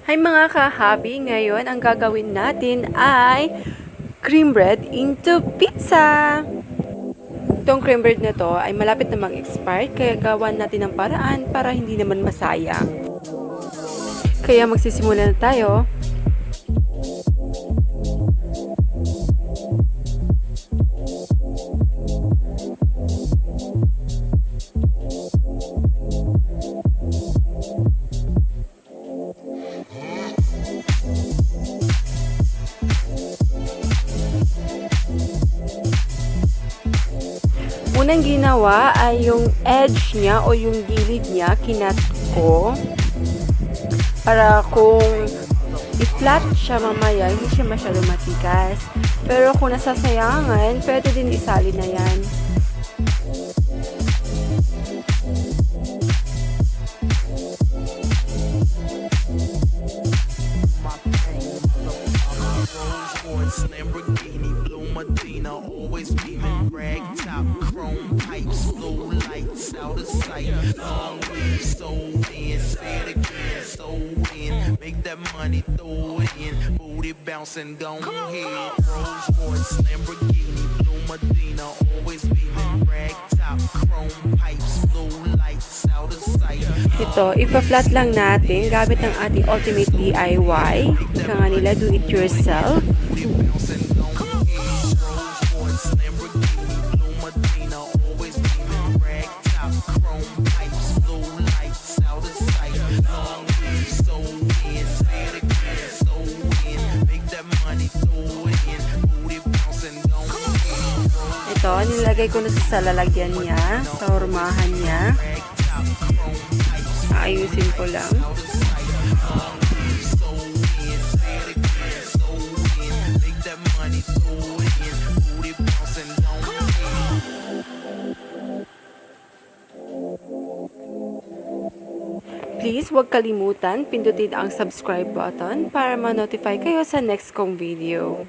Hi mga ka-hobby, ngayon ang gagawin natin ay cream bread into pizza. Itong cream bread na to ay malapit na mag-expire, kaya gawan natin ng paraan para hindi naman masayang. Kaya magsisimula na tayo. Unang ginawa ay yung edge niya o yung gilid niya, kinat ko. Para kung i-flat siya mamaya, hindi siya masyado matigas. Pero kung nasasayangan, pwede din isali na yan. Lamborghini, blue Medina, always beaming, rag top, chrome pipes, blue lights out of sight. Long weed, so in, say it again, so in, make that money, throw it in, booty bouncing, go ahead. Rolls Royce, Lamborghini, blue Medina, always beaming, rag top, chrome pipes, blue lights out of sight. Ito, ipa-flat lang natin gamit ng ating ultimate DIY. Ika nga nila, do it yourself. Ito, nilagay ko na sa lalagyan niya, sa hurmahan niya. Ayusin ko lang. Please, huwag kalimutan pindutin ang subscribe button para ma-notify kayo sa next kong video.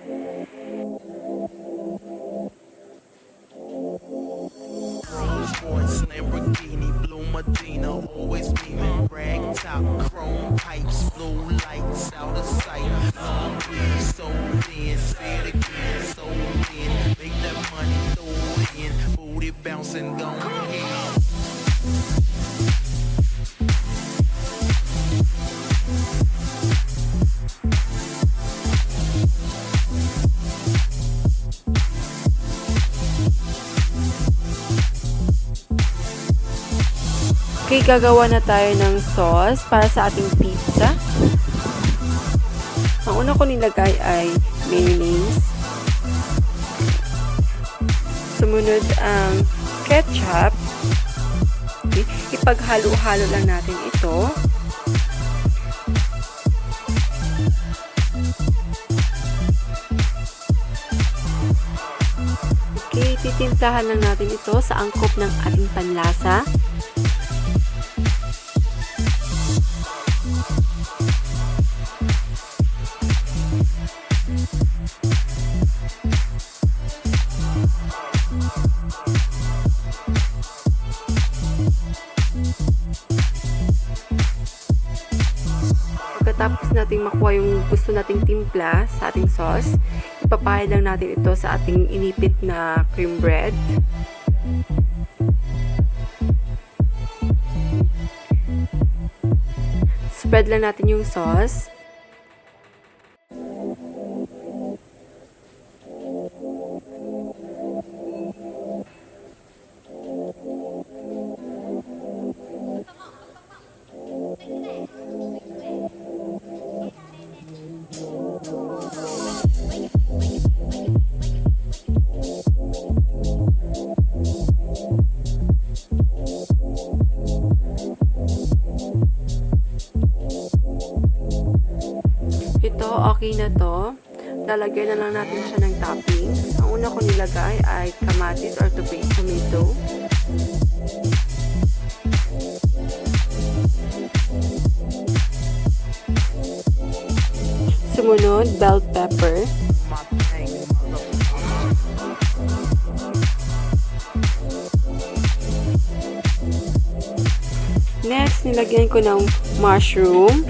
Lamborghini, blue Medina, always beaming, rag top, chrome pipes, blue lights out of sight. Long weed, so in, say it again, so in, make that money, throw it in, booty bouncing, go ahead. Okay, gagawa na tayo ng sauce para sa ating pizza. Ang una ko nilagay ay mayonnaise. Sumunod ang ketchup. Okay, ipaghalo-halo lang natin ito. Okay, titimplahan lang natin ito sa angkop ng ating panlasa. Pagkatapos nating makuha yung gusto nating timpla sa ating sauce, ipapahid lang natin ito sa ating inipit na cream bread. Spread lang natin yung sauce. Ito, okay na to. Lalagyan na lang natin siya ng toppings. Ang una ko nilagay ay kamatis or tomato. Sumunod, bell pepper. Next, nilagyan ko ng mushroom.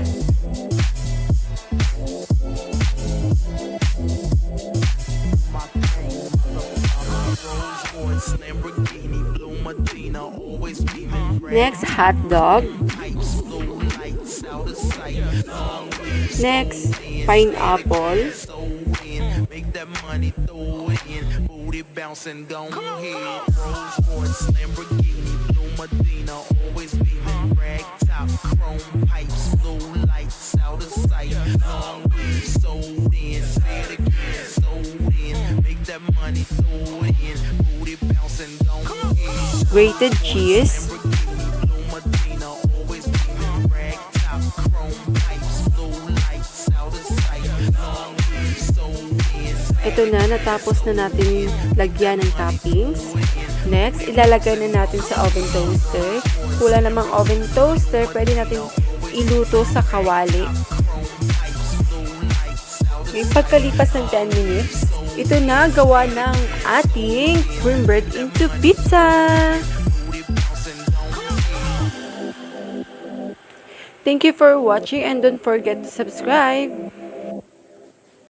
Next, hot dog. Pipes blow lights out of sight. Long way Next, pineapple. so in. Make that money, throw it in. Booty bouncing, go ahead. Rolls Royce, Lamborghini, Blue Medina, always beaming. Rag top, chrome pipes, blow lights out of sight. Long way sold in. Say it again, sold in. Make that money, throw it in. Booty bouncing, go ahead. Grated cheese. Blue Medina, always beaming. Rag top, chrome pipes, blow lights out of sight. Long way sold in. Ito na, natapos na natin lagyan ng toppings. Next, ilalagay na natin sa oven toaster. Wala namang oven toaster, pwede natin iluto sa kawali. Okay, pagkalipas ng 10 minutes, ito na gawa ng ating cream bread into pizza. Thank you for watching and don't forget to subscribe.